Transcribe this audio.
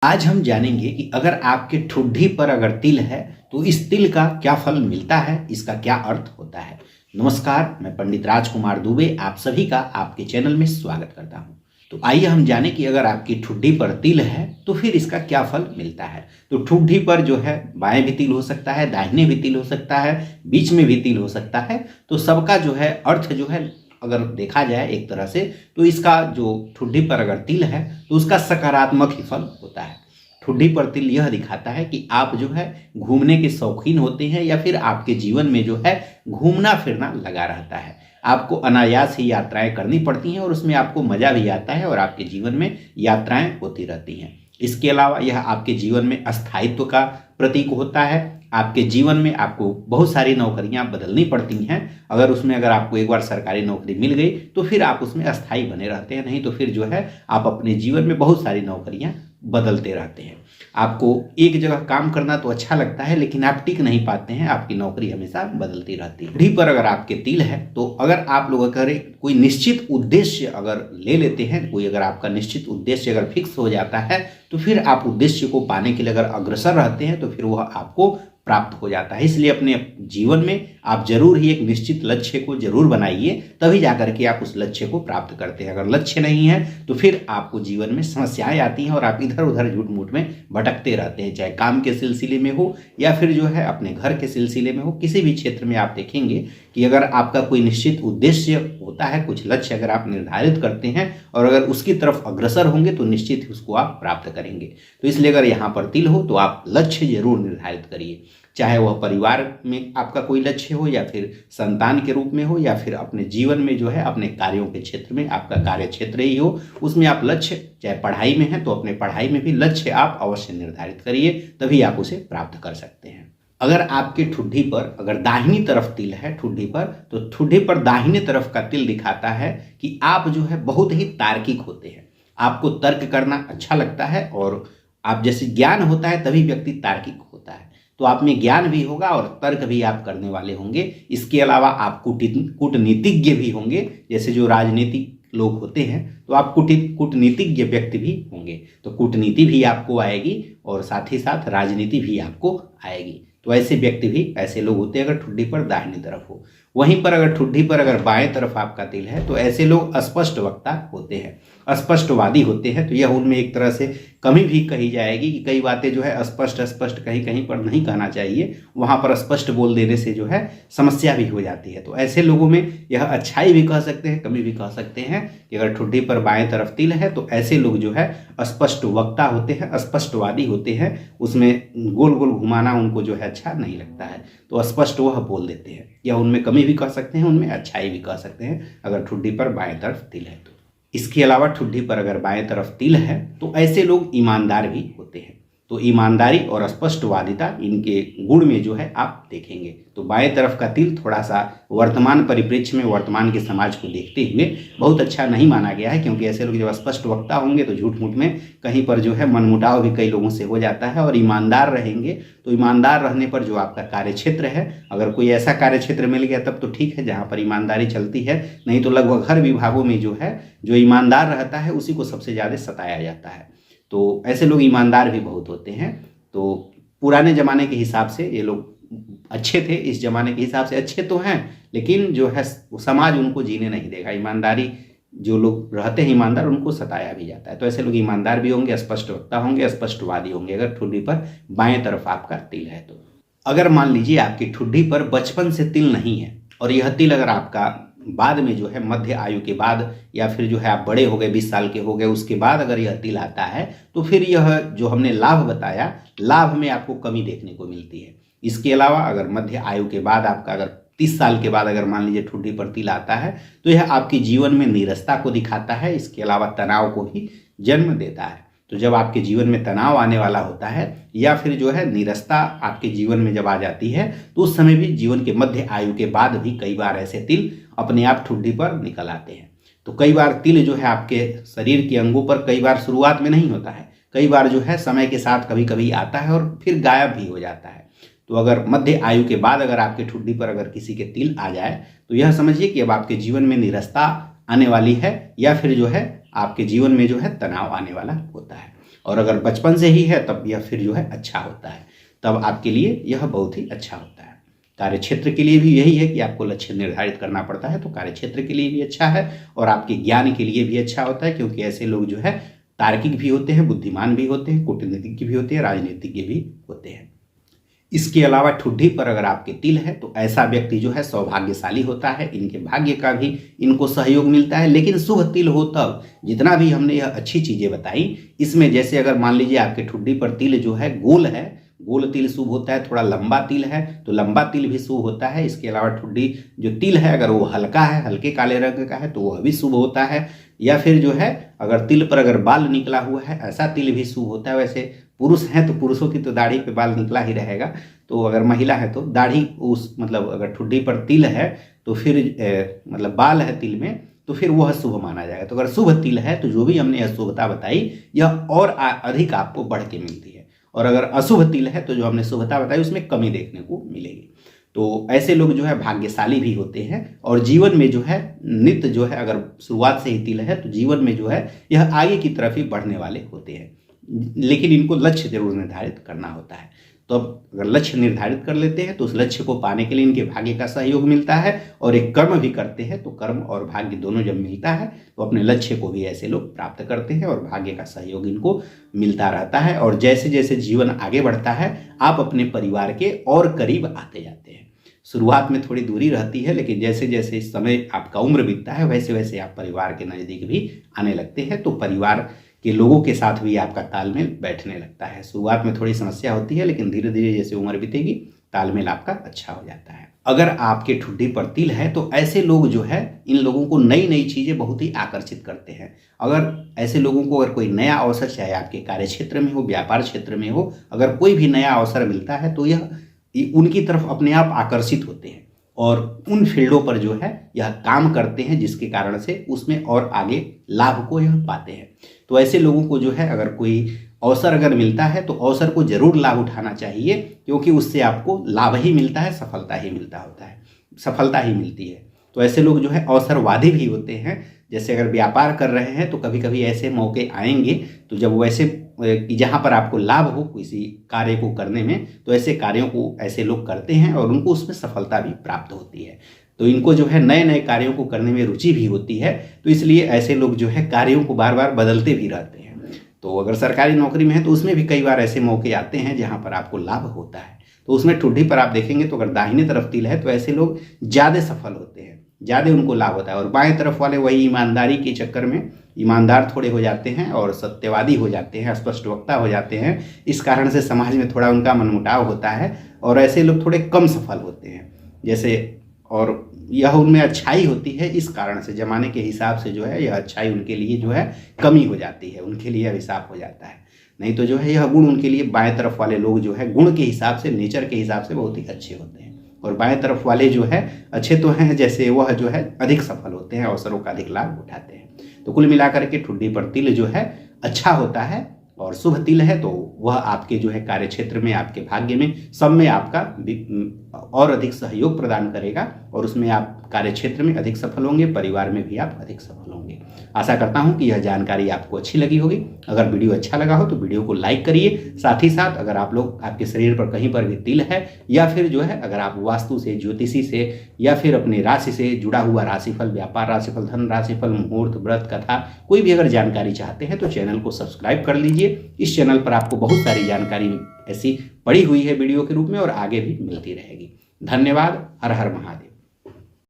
आज हम जानेंगे कि अगर आपके ठुड्डी पर अगर तिल है तो इस तिल का क्या फल मिलता है, इसका क्या अर्थ होता है। नमस्कार, मैं पंडित राजकुमार दुबे आप सभी का आपके चैनल में स्वागत करता हूं। तो आइए हम जानें कि अगर आपकी ठुड्डी पर तिल है तो फिर इसका क्या फल मिलता है। तो ठुड्डी पर जो है बाएं भी तिल हो सकता है, दाहिने भी तिल हो सकता है, बीच में भी तिल हो सकता है। तो सबका जो है अर्थ जो है अगर देखा जाए एक तरह से तो इसका जो ठुड्डी पर अगर तिल है तो उसका सकारात्मक ही फल होता है। ठुड्डी पर तिल यह दिखाता है कि आप जो है घूमने के शौकीन होते हैं या फिर आपके जीवन में जो है घूमना फिरना लगा रहता है। आपको अनायास ही यात्राएं करनी पड़ती हैं और उसमें आपको मजा भी आता है और आपके जीवन में यात्राएं होती रहती हैं। इसके अलावा यह आपके जीवन में स्थायित्व का प्रतीक होता है। आपके जीवन में आपको बहुत सारी नौकरियां बदलनी पड़ती हैं। अगर आपको एक बार सरकारी नौकरी मिल गई तो फिर आप उसमें अस्थायी बने रहते हैं, नहीं तो फिर जो है आप अपने जीवन में बहुत सारी नौकरियां बदलते रहते हैं। आपको एक जगह काम करना तो अच्छा लगता है लेकिन आप टिक नहीं पाते हैं, आपकी नौकरी हमेशा बदलती रहती है। ठुड्डी पर अगर आपके तिल है तो अगर आप लोग अगर कोई निश्चित उद्देश्य अगर ले लेते हैं, कोई अगर आपका निश्चित उद्देश्य अगर फिक्स हो जाता है तो फिर आप उद्देश्य को पाने के लिए अगर अग्रसर रहते हैं तो फिर वह आपको प्राप्त हो जाता है। इसलिए अपने जीवन में आप जरूर ही एक निश्चित लक्ष्य को जरूर बनाइए, तभी जाकर के आप उस लक्ष्य को प्राप्त करते हैं। अगर लक्ष्य नहीं है तो फिर आपको जीवन में समस्याएं आती हैं और आप इधर उधर झूठ मूठ में भटकते रहते हैं, चाहे काम के सिलसिले में हो या फिर जो है अपने घर के सिलसिले में हो। किसी भी क्षेत्र में आप देखेंगे कि अगर आपका कोई निश्चित उद्देश्य होता है, कुछ लक्ष्य अगर आप निर्धारित करते हैं और अगर उसकी तरफ अग्रसर होंगे तो निश्चित ही उसको आप प्राप्त करेंगे। तो इसलिए अगर यहाँ पर तिल हो तो आप लक्ष्य जरूर निर्धारित करिए, चाहे वह परिवार में आपका कोई लक्ष्य हो या फिर संतान के रूप में हो या फिर अपने जीवन में जो है अपने कार्यों के क्षेत्र में, आपका कार्य क्षेत्र ही हो, उसमें आप लक्ष्य, चाहे पढ़ाई में है तो अपने पढ़ाई में भी लक्ष्य आप अवश्य निर्धारित करिए, तभी आप उसे प्राप्त कर सकते हैं। अगर आपकी ठुड्डी पर अगर दाहिनी तरफ तिल है ठुड्डी पर, तो ठुड्डी पर दाहिने तरफ का तिल दिखाता है कि आप जो है बहुत ही तार्किक होते हैं। आपको तर्क करना अच्छा लगता है और आप जैसे ज्ञान होता है तभी व्यक्ति तार्किक होता है, तो आप में ज्ञान भी होगा और तर्क भी आप करने वाले होंगे। इसके अलावा आप कूटनीतिज्ञ भी होंगे, जैसे जो राजनीतिक लोग होते हैं तो आप कूटनीतिज्ञ व्यक्ति भी होंगे, तो कूटनीति भी आपको आएगी और साथ ही साथ राजनीति भी आपको आएगी। तो ऐसे व्यक्ति भी ऐसे लोग होते हैं अगर ठुड्डी पर दाहिनी तरफ हो। वहीं पर अगर ठुड्डी पर अगर बाएं तरफ आपका तिल है तो ऐसे लोग अस्पष्ट वक्ता होते हैं, अस्पष्टवादी होते हैं। तो यह उनमें एक तरह से कमी भी कही जाएगी कि कई बातें जो है अस्पष्ट कहीं कहीं पर नहीं कहना चाहिए, वहां पर स्पष्ट बोल देने से जो है समस्या भी हो जाती है। तो ऐसे लोगों में यह अच्छाई भी कह सकते हैं, कमी भी कह सकते हैं कि अगर ठुड्डी पर बाएं तरफ तिल है तो ऐसे लोग जो है अस्पष्ट वक्ता होते हैं, अस्पष्टवादी होते हैं। उसमें गोल गोल घुमाना उनको जो है अच्छा नहीं लगता है, तो स्पष्ट वह बोल देते हैं। या उनमें कमी भी कह सकते हैं, उनमें अच्छाई भी कह सकते हैं अगर ठुड्डी पर बाएं तरफ तिल है तो। इसके अलावा ठुड्डी पर अगर बाएं तरफ तिल है तो ऐसे लोग ईमानदार भी होते हैं। तो ईमानदारी और स्पष्टवादिता इनके गुण में जो है आप देखेंगे। तो बाएं तरफ का तिल थोड़ा सा वर्तमान परिप्रेक्ष्य में, वर्तमान के समाज को देखते हुए बहुत अच्छा नहीं माना गया है, क्योंकि ऐसे लोग जब स्पष्ट वक्ता होंगे तो झूठ मूठ में कहीं पर जो है मनमुटाव भी कई लोगों से हो जाता है। और ईमानदार रहेंगे तो ईमानदार रहने पर जो आपका कार्य क्षेत्र है, अगर कोई ऐसा कार्य क्षेत्र मिल गया तब तो ठीक है जहाँ पर ईमानदारी चलती है, नहीं तो लगभग हर विभागों में जो है जो ईमानदार रहता है उसी को सबसे ज़्यादा सताया जाता है। तो ऐसे लोग ईमानदार भी बहुत होते हैं। तो पुराने ज़माने के हिसाब से ये लोग अच्छे थे, इस ज़माने के हिसाब से अच्छे तो हैं, लेकिन जो है समाज उनको जीने नहीं देगा। ईमानदारी जो लोग रहते हैं ईमानदार, उनको सताया भी जाता है। तो ऐसे लोग ईमानदार भी होंगे, स्पष्ट वक्ता होंगे, स्पष्टवादी होंगे अगर ठुड्डी पर बाएं तरफ आपका तिल है तो। अगर मान लीजिए आपकी ठुड्डी पर बचपन से तिल नहीं है और यह तिल अगर आपका बाद में जो है मध्य आयु के बाद या फिर जो है आप बड़े हो गए, 20 साल के हो गए, उसके बाद अगर यह तिल आता है तो फिर यह जो हमने लाभ बताया, लाभ में आपको कमी देखने को मिलती है। इसके अलावा अगर मध्य आयु के बाद आपका अगर 30 साल के बाद अगर मान लीजिए ठुड्डी पर तिल आता है तो यह आपके जीवन में नीरसता को दिखाता है। इसके अलावा तनाव को भी जन्म देता है। तो जब आपके जीवन में तनाव आने वाला होता है या फिर जो है नीरसता आपके जीवन में जब आ जाती है तो उस समय भी जीवन के मध्य आयु के बाद भी कई बार ऐसे तिल अपने आप ठुड्डी पर निकल आते हैं। तो कई बार तिल जो है आपके शरीर के अंगों पर कई बार शुरुआत में नहीं होता है, कई बार जो है समय के साथ कभी कभी आता है और फिर गायब भी हो जाता है। तो अगर मध्य आयु के बाद अगर आपके ठुड्डी पर अगर किसी के तिल आ जाए तो यह समझिए कि अब आपके जीवन में नीरसता आने वाली है या फिर जो है आपके जीवन में जो है तनाव आने वाला होता है। और अगर बचपन से ही है तब यह फिर जो है अच्छा होता है, तब आपके लिए यह बहुत ही अच्छा होता है। कार्य क्षेत्र के लिए भी यही है कि आपको लक्ष्य निर्धारित करना पड़ता है, तो कार्य क्षेत्र के लिए भी अच्छा है और आपके ज्ञान के लिए भी अच्छा होता है, क्योंकि ऐसे लोग जो है तार्किक भी होते हैं, बुद्धिमान भी होते हैं, कूटनीतिज्ञ भी होते हैं, राजनीतिज्ञ भी होते हैं। इसके अलावा ठुड्डी पर अगर आपके तिल है तो ऐसा व्यक्ति जो है सौभाग्यशाली होता है, इनके भाग्य का भी इनको सहयोग मिलता है। लेकिन शुभ तिल हो तब, जितना भी हमने यह अच्छी चीजें बताई इसमें, जैसे अगर मान लीजिए आपके ठुड्डी पर तिल जो है गोल है, गोल तिल शुभ होता है, थोड़ा लंबा तिल है तो लंबा तिल भी शुभ होता है। इसके अलावा ठुड्डी जो तिल है अगर वो हल्का है, हल्के काले रंग का है तो वह भी शुभ होता है। या फिर जो है अगर तिल पर अगर बाल निकला हुआ है ऐसा तिल भी शुभ होता है। वैसे पुरुष हैं तो पुरुषों की तो दाढ़ी पे बाल निकला ही रहेगा, तो अगर महिला है तो दाढ़ी उस मतलब अगर ठुड्डी पर तिल है तो फिर मतलब बाल है तिल में तो फिर वह शुभ माना जाएगा। तो अगर शुभ तिल है तो जो भी हमने यह शुभता बताई यह और अधिक आपको बढ़ के मिलती है, और अगर अशुभ तिल है तो जो हमने शुभता बताई उसमें कमी देखने को मिलेगी। तो ऐसे लोग जो है भाग्यशाली भी होते हैं और जीवन में जो है नित्य जो है अगर शुरुआत से ही तिल है तो जीवन में जो है यह आगे की तरफ ही बढ़ने वाले होते हैं, लेकिन इनको लक्ष्य जरूर निर्धारित करना होता है। तो अब अगर लक्ष्य निर्धारित कर लेते हैं तो उस लक्ष्य को पाने के लिए इनके भाग्य का सहयोग मिलता है, और एक कर्म भी करते हैं तो कर्म और भाग्य दोनों जब मिलता है तो अपने लक्ष्य को भी ऐसे लोग प्राप्त करते हैं और भाग्य का सहयोग इनको मिलता रहता है। और जैसे जैसे जीवन आगे बढ़ता है आप अपने परिवार के और करीब आते जाते हैं। शुरुआत में थोड़ी दूरी रहती है, लेकिन जैसे जैसे इस समय आपका उम्र बीतता है वैसे वैसे आप परिवार के नज़दीक भी आने लगते हैं, तो परिवार के लोगों के साथ भी आपका तालमेल बैठने लगता है। शुरुआत में थोड़ी समस्या होती है, लेकिन धीरे धीरे जैसे उम्र बीतेगी तालमेल आपका अच्छा हो जाता है। अगर आपके ठुड्डी पर तिल है तो ऐसे लोग जो है इन लोगों को नई नई चीज़ें बहुत ही आकर्षित करते हैं। अगर ऐसे लोगों को अगर कोई नया अवसर, चाहे आपके कार्य क्षेत्र में हो, व्यापार क्षेत्र में हो, अगर कोई भी नया अवसर मिलता है तो यह उनकी तरफ अपने आप आकर्षित होते हैं और उन फील्डों पर जो है यह काम करते हैं, जिसके कारण से उसमें और आगे लाभ को यह पाते हैं। तो ऐसे लोगों को जो है अगर कोई अवसर अगर मिलता है तो अवसर को जरूर लाभ उठाना चाहिए, क्योंकि उससे आपको लाभ ही मिलता है, सफलता ही सफलता ही मिलती है। तो ऐसे लोग जो है अवसरवादी भी होते हैं। जैसे अगर व्यापार कर रहे हैं तो कभी कभी ऐसे मौके आएंगे तो जब वैसे कि जहाँ पर आपको लाभ हो किसी कार्य को करने में, तो ऐसे कार्यों को ऐसे लोग करते हैं और उनको उसमें सफलता भी प्राप्त होती है। तो इनको जो है नए नए कार्यों को करने में रुचि भी होती है, तो इसलिए ऐसे लोग जो है कार्यों को बार बार बदलते भी रहते हैं। तो अगर सरकारी नौकरी में है तो उसमें भी कई बार ऐसे मौके आते हैं जहाँ पर आपको लाभ होता है। तो उसमें ठुड्डी पर आप देखेंगे तो अगर दाहिने तरफ तिल है तो ऐसे लोग ज़्यादा सफल होते हैं, ज़्यादा उनको लाभ होता है। और बाएं तरफ वाले वही ईमानदारी के चक्कर में ईमानदार थोड़े हो जाते हैं और सत्यवादी हो जाते हैं, स्पष्ट वक्ता हो जाते हैं। इस कारण से समाज में थोड़ा उनका मनमुटाव होता है और ऐसे लोग थोड़े कम सफल होते हैं। जैसे और यह उनमें अच्छाई होती है, इस कारण से ज़माने के हिसाब से जो है यह अच्छाई उनके लिए जो है कमी हो जाती है, उनके लिए अभिशाप हो जाता है। नहीं तो जो है यह गुण उनके लिए, बाएं तरफ वाले लोग जो है गुण के हिसाब से, नेचर के हिसाब से बहुत ही अच्छे होते हैं। और बाएं तरफ वाले जो है अच्छे तो हैं, जैसे वह जो है अधिक सफल होते हैं, अवसरों का अधिक लाभ उठाते हैं। तो कुल मिलाकर के ठुड्डी पर तिल जो है अच्छा होता है, और शुभ तिल है तो वह आपके जो है कार्य क्षेत्र में, आपके भाग्य में, सब में आपका और अधिक सहयोग प्रदान करेगा और उसमें आप कार्य क्षेत्र में अधिक सफल होंगे, परिवार में भी आप अधिक सफल होंगे। आशा करता हूं कि यह जानकारी आपको अच्छी लगी होगी। अगर वीडियो अच्छा लगा हो तो वीडियो को लाइक करिए। साथ ही साथ अगर आप लोग, आपके शरीर पर कहीं पर भी तिल है, या फिर जो है अगर आप वास्तु से, ज्योतिषी से, या फिर अपनी राशि से जुड़ा हुआ राशिफल, व्यापार राशिफल, धन राशिफल, मुहूर्त, व्रत, कथा, कोई भी अगर जानकारी चाहते हैं तो चैनल को सब्सक्राइब कर लीजिए। इस चैनल पर आपको बहुत सारी जानकारी ऐसी पड़ी हुई है वीडियो के रूप में और आगे भी मिलती रहेगी। धन्यवाद। हर हर महादेव।